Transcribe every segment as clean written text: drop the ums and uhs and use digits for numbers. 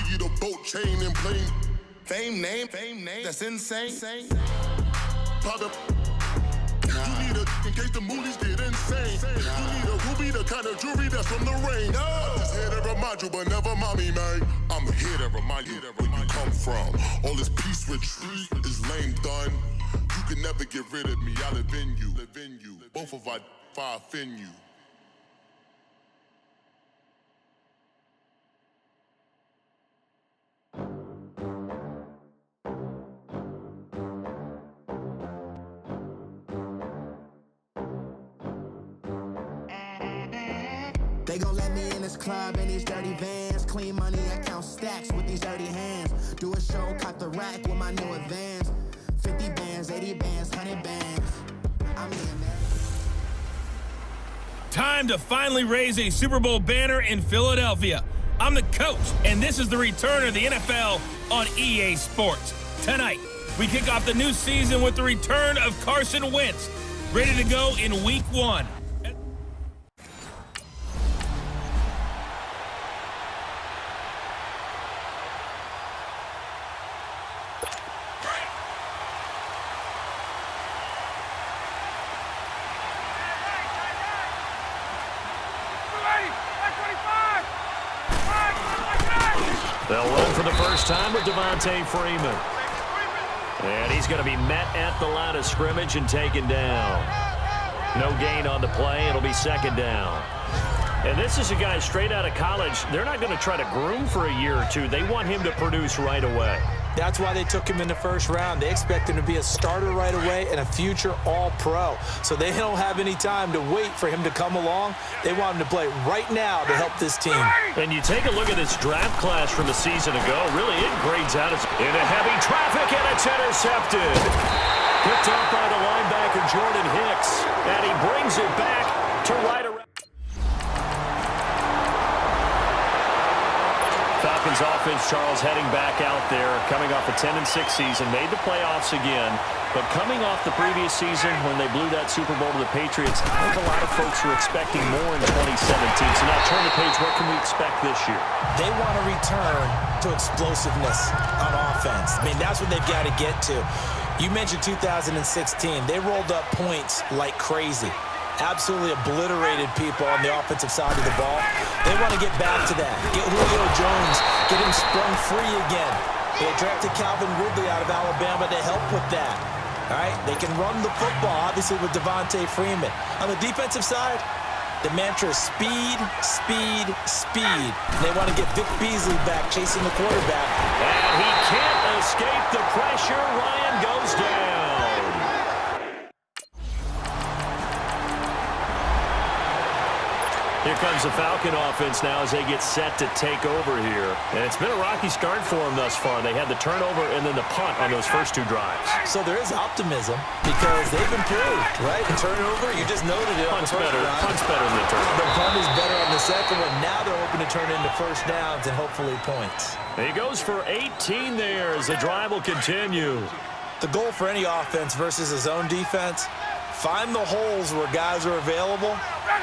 Boogie the boat chain and plane. Fame name, that's insane. Pop up. You need a in case the moolies get insane. You need a ruby, the kind of jewelry that's from the rain. I'm just here to remind you, but never mommy, man. I'm here to remind you where you come from. All this peace retreat is lame done. You can never get rid of me. I live in you. Both of our fire fin you. They gon' let me in this club in these dirty vans. Clean money, I count stacks with these dirty hands. Do a show, cut the rack with my new advance. 50 bands, 80 bands, 100 bands. I'm in there. Time to finally raise a Super Bowl banner in Philadelphia. I'm the coach, and this is the return of the NFL on EA Sports. Tonight, we kick off the new season with the return of Carson Wentz, ready to go in Week 1. They'll run for the first time with Devontae Freeman. And he's going to be met at the line of scrimmage and taken down. No gain on the play. It'll be second down. And this is a guy straight out of college. They're not going to try to groom for a year or two. They want him to produce right away. That's why they took him in the first round. They expect him to be a starter right away and a future all-pro. So they don't have any time to wait for him to come along. They want him to play right now to help this team. And you take a look at this draft class from a season ago. Really, it grades out as into heavy traffic, and it's intercepted. Picked up by the linebacker, Jordan Hicks. And he brings it back to right around. Falcons offense, Charles, heading back out there, coming off a 10-6 season, made the playoffs again, but coming off the previous season when they blew that Super Bowl to the Patriots, I think a lot of folks were expecting more in 2017. So now turn the page, what can we expect this year? They want to return to explosiveness on offense. I mean, that's what they've got to get to. You mentioned 2016. They rolled up points like crazy. Absolutely obliterated people on the offensive side of the ball. They want to get back to that. Get Julio Jones, get him sprung free again. They drafted Calvin Ridley out of Alabama to help with that. All right, they can run the football, obviously, with Devontae Freeman. On the defensive side, the mantra is speed, speed, speed. And they want to get Vic Beasley back chasing the quarterback. And he can't escape the pressure. Ryan goes down. Here comes the Falcon offense now as they get set to take over here. And it's been a rocky start for them thus far. They had the turnover and then the punt on those first two drives. So there is optimism because they've improved, right? The turnover, you just noted it. Punt's better than the turnover. The punt is better on the second one. Now they're hoping to turn into first downs and hopefully points. He goes for 18 there as the drive will continue. The goal for any offense versus his own defense, find the holes where guys are available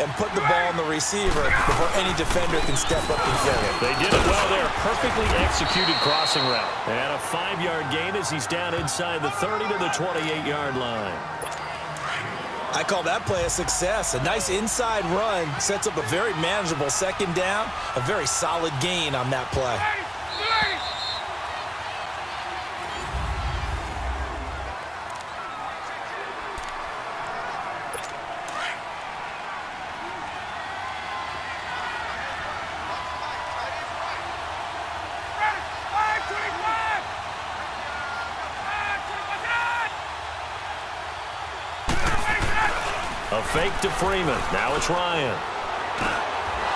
and put the ball on the receiver before any defender can step up and fill it. They did it well there. Perfectly executed crossing route. And a 5-yard gain as he's down inside the 30 to the 28-yard line. I call that play a success. A nice inside run sets up a very manageable second down. A very solid gain on that play. A fake to Freeman. Now it's Ryan.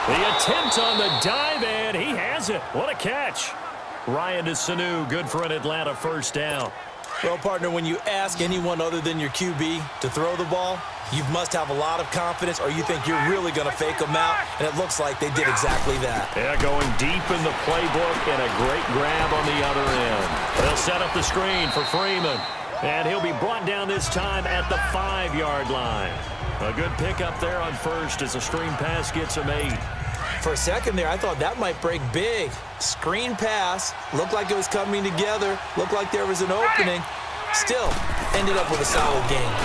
The attempt on the dive, and he has it. What a catch. Ryan to Sanu. Good for an Atlanta first down. Well, partner, when you ask anyone other than your QB to throw the ball, you must have a lot of confidence or you think you're really going to fake them out, and it looks like they did exactly that. Yeah, going deep in the playbook and a great grab on the other end. They'll set up the screen for Freeman, and he'll be brought down this time at the 5-yard line. A good pickup there on first as a screen pass gets him 8. For a second there, I thought that might break big. Screen pass, looked like it was coming together, looked like there was an opening. Still, ended up with a solid game.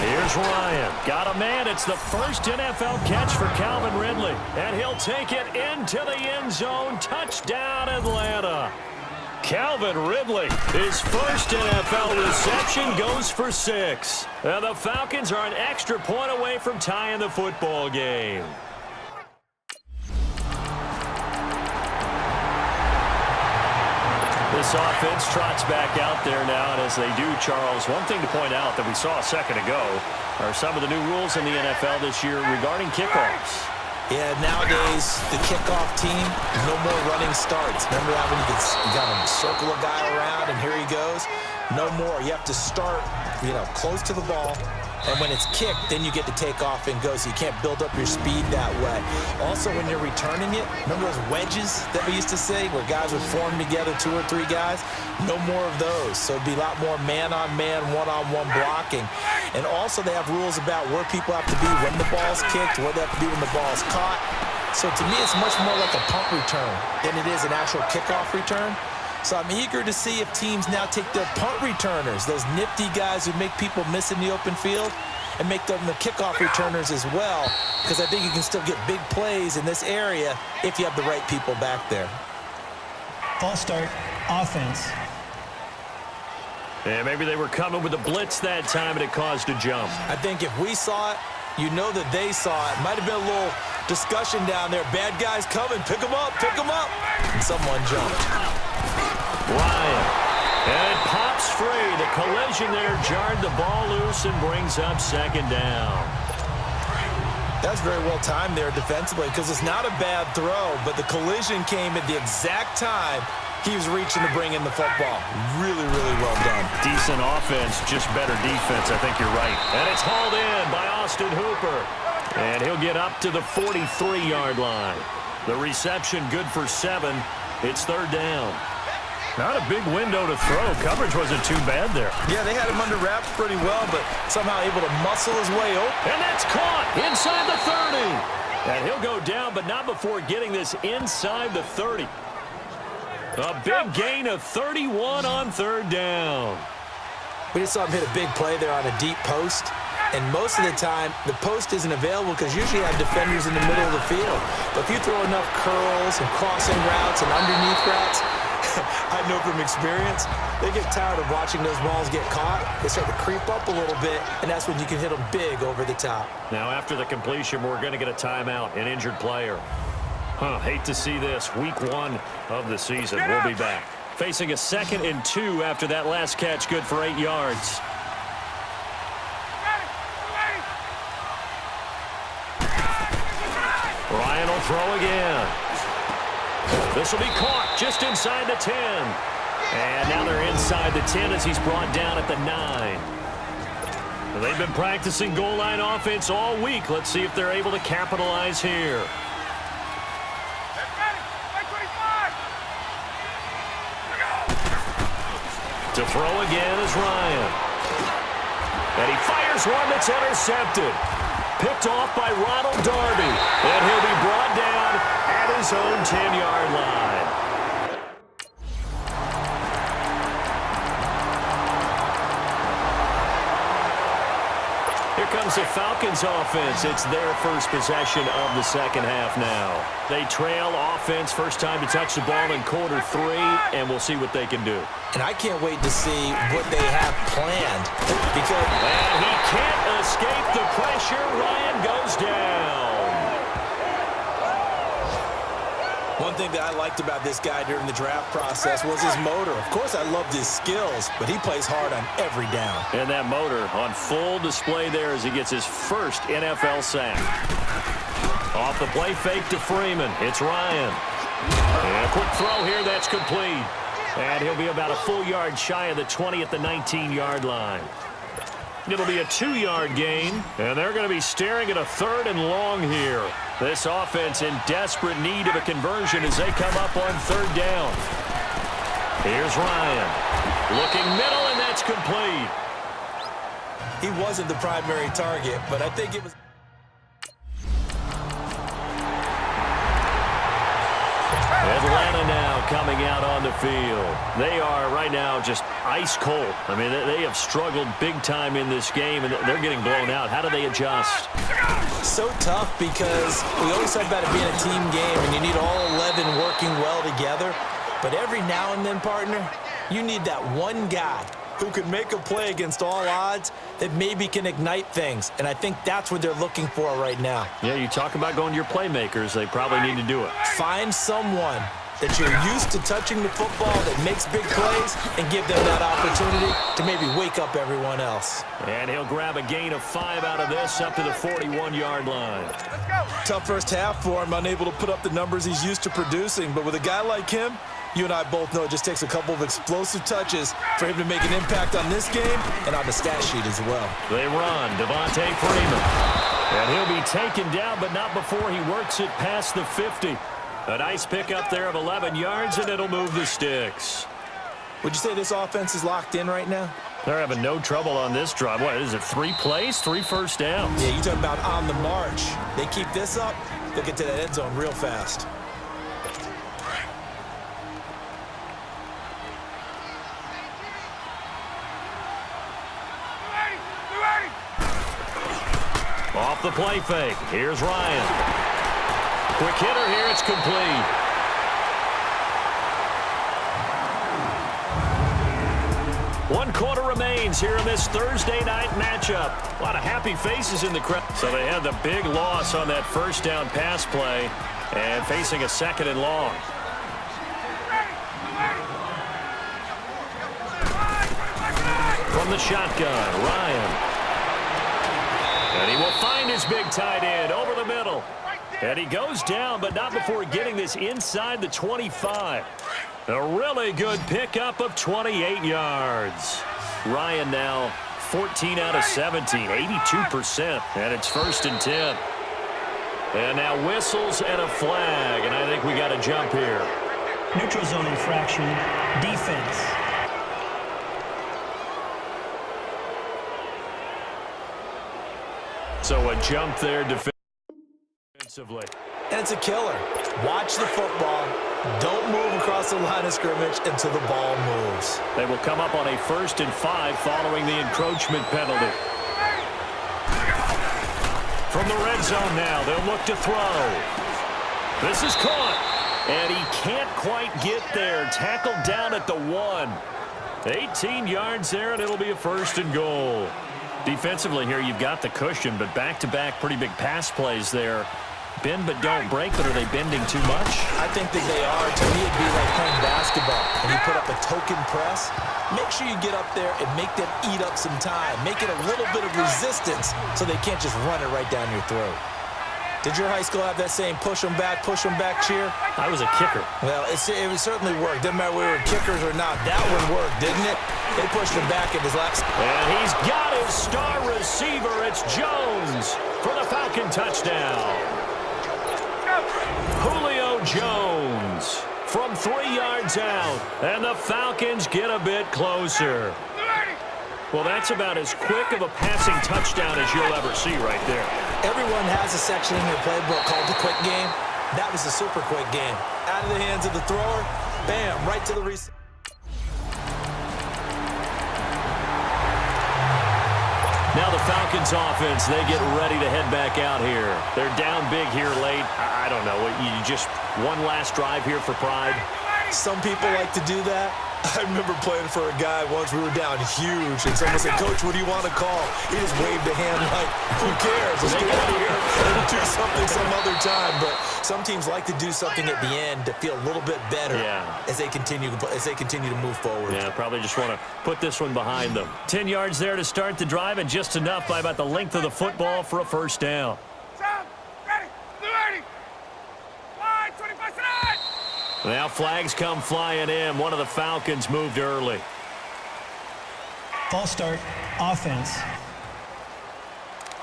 Here's Ryan. Got a man. It's the first NFL catch for Calvin Ridley. And he'll take it into the end zone. Touchdown, Atlanta. Calvin Ridley, his first NFL reception, goes for 6. And the Falcons are an extra point away from tying the football game. This offense trots back out there now, and as they do, Charles, one thing to point out that we saw a second ago are some of the new rules in the NFL this year regarding kickoffs. Yeah, nowadays, the kickoff team, no more running starts. Remember that when you got to circle a guy around, and here he goes? No more. You have to start, close to the ball. And when it's kicked, then you get to take off and go, so you can't build up your speed that way. Also, when you're returning it, remember those wedges that we used to say where guys would form together, 2 or 3 guys? No more of those. So it'd be a lot more man-on-man, one-on-one blocking. And also, they have rules about where people have to be when the ball's kicked, where they have to be when the ball's caught. So to me, it's much more like a punt return than it is an actual kickoff return. So I'm eager to see if teams now take their punt returners, those nifty guys who make people miss in the open field, and make them the kickoff returners as well, because I think you can still get big plays in this area if you have the right people back there. False start, offense. And maybe they were coming with a blitz that time, and it caused a jump. I think if we saw it, you know that they saw it. Might have been a little discussion down there. Bad guys coming. Pick them up. Pick them up. And someone jumped. Ryan. And it pops free. The collision there jarred the ball loose and brings up second down. That's very well timed there defensively because it's not a bad throw, but the collision came at the exact time he was reaching to bring in the football. Really, really well done. Decent offense, just better defense. I think you're right. And it's hauled in by Austin Hooper. And he'll get up to the 43-yard line. The reception good for 7. It's third down. Not a big window to throw. Coverage wasn't too bad there. Yeah, they had him under wraps pretty well, but somehow able to muscle his way open. And that's caught inside the 30. And he'll go down, but not before getting this inside the 30. A big gain of 31 on third down. We just saw him hit a big play there on a deep post. And most of the time, the post isn't available because usually you have defenders in the middle of the field. But if you throw enough curls and crossing routes and underneath routes, I know from experience, they get tired of watching those balls get caught. They start to creep up a little bit, and that's when you can hit them big over the top. Now, after the completion, we're going to get a timeout, an injured player. Hate to see this. Week 1 of the season. We'll be back. Facing a 2nd and 2 after that last catch, good for 8 yards. Ryan will throw again. This will be caught just inside the 10. And now they're inside the 10 as he's brought down at the 9. They've been practicing goal line offense all week. Let's see if they're able to capitalize here. To throw again is Ryan. And he fires one that's intercepted. Picked off by Ronald Darby. And he'll be brought down at his own 10-yard line. Here comes the Falcons offense. It's their first possession of the second half now. They trail offense, first time to touch the ball in quarter 3, and we'll see what they can do. And I can't wait to see what they have planned. Because and he can't escape the pressure. Ryan goes down. one thing that I liked about this guy during the draft process was his motor. Of course, I loved his skills, but he plays hard on every down. And that motor on full display there as he gets his first NFL sack. Off the play fake to Freeman. It's Ryan. And a quick throw here that's complete. And he'll be about a full yard shy of the 20 at the 19-yard line. It'll be a 2-yard gain, and they're going to be staring at a 3rd and long here. This offense in desperate need of a conversion as they come up on 3rd down. Here's Ryan. Looking middle, and that's complete. He wasn't the primary target, but I think it was... Atlanta now coming out on the field. They are right now just ice cold. I mean, they have struggled big time in this game, and they're getting blown out. How do they adjust? So tough because we always talk about it being a team game, and you need all 11 working well together. But every now and then, partner, you need that one guy who can make a play against all odds that maybe can ignite things. And I think that's what they're looking for right now. Yeah, you talk about going to your playmakers. They probably need to do it. Find someone that you're used to touching the football that makes big plays and give them that opportunity to maybe wake up everyone else. And he'll grab a gain of 5 out of this up to the 41-yard line. Tough first half for him, unable to put up the numbers he's used to producing. But with a guy like him, you and I both know it just takes a couple of explosive touches for him to make an impact on this game and on the stat sheet as well. They run, Devontae Freeman. And he'll be taken down, but not before he works it past the 50. A nice pickup there of 11 yards, and it'll move the sticks. Would you say this offense is locked in right now? They're having no trouble on this drive. What is it, 3 plays, 3 first downs? Yeah, you talk about on the march. They keep this up, they'll get to that end zone real fast. Off the play fake. Here's Ryan. Quick hitter here. It's complete. One quarter remains here in this Thursday night matchup. A lot of happy faces in the crowd. So they had the big loss on that first down pass play and facing a 2nd and long. From the shotgun, Ryan. And he will find his big tight end over the middle. And he goes down, but not before getting this inside the 25. A really good pickup of 28 yards. Ryan now 14 out of 17, 82%. And it's 1st and 10. And now whistles and a flag. And I think we got a jump here. Neutral zone infraction, defense. So a jump there defensively. And it's a killer. Watch the football. Don't move across the line of scrimmage until the ball moves. They will come up on a 1st and 5 following the encroachment penalty. From the red zone now, they'll look to throw. This is caught. And he can't quite get there. Tackled down at the 1. 18 yards there, and it'll be a 1st and goal. Defensively here, you've got the cushion, but back-to-back pretty big pass plays there. Bend but don't break, but are they bending too much? I think that they are. To me, it'd be like playing basketball. When you put up a token press, make sure you get up there and make them eat up some time. Make it a little bit of resistance so they can't just run it right down your throat. Did your high school have that same push them back cheer? I was a kicker. Well, it certainly worked. Didn't matter whether we were kickers or not. That one worked, didn't it? They pushed him back in his last. And he's got his star receiver. It's Jones for the Falcon touchdown. Julio Jones from 3 yards out. And the Falcons get a bit closer. Well, that's about as quick of a passing touchdown as you'll ever see right there. Everyone has a section in their playbook called the quick game. That was the super quick game. Out of the hands of the thrower, bam, right to the receiver. Now the Falcons offense, they get ready to head back out here. They're down big here late. I don't know. You just one last drive here for pride? Some people like to do that. I remember playing for a guy once. We were down huge, and someone said, "Coach, what do you want to call?" He just waved a hand like, "Who cares? Let's get out of here and do something some other time." But some teams like to do something at the end to feel a little bit better as they continue to move forward. Yeah, probably just want to put this one behind them. 10 yards there to start the drive, and just enough by about the length of the football for a 1st down. Now flags come flying in. One of the Falcons moved early. False start, offense.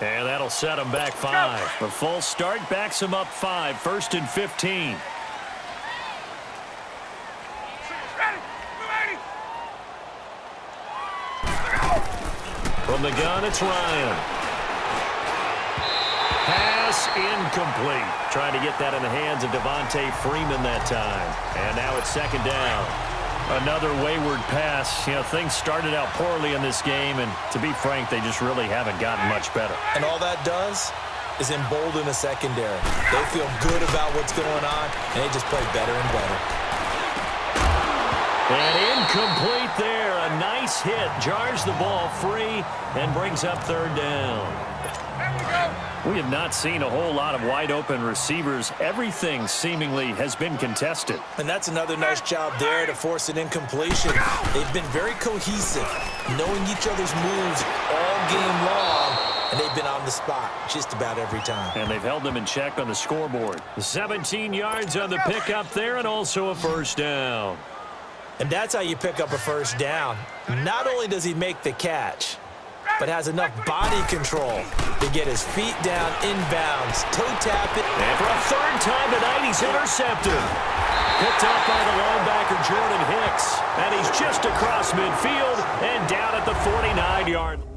And that'll set them back 5. The false start backs them up 5. 1st and 15. From the gun, it's Ryan. Pass pass incomplete. Trying to get that in the hands of Devontae Freeman that time. And now it's second down. Another wayward pass. Things started out poorly in this game, and to be frank, they just really haven't gotten much better. And all that does is embolden the secondary. They feel good about what's going on, and they just play better and better. And incomplete there. A nice hit. Jars the ball free and brings up third down. We have not seen a whole lot of wide-open receivers. Everything seemingly has been contested. And that's another nice job there to force an incompletion. They've been very cohesive, knowing each other's moves all game long, and they've been on the spot just about every time. And they've held them in check on the scoreboard. 17 yards on the pickup there, and also a first down. And that's how you pick up a first down. Not only does he make the catch, but has enough body control to get his feet down inbounds, toe tap it. And for a third time tonight, he's intercepted. Picked up by the linebacker, Jordan Hicks. And he's just across midfield and down at the 49-yard line.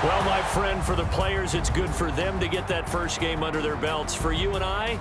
Well, my friend, for the players, it's good for them to get that first game under their belts. For you and I,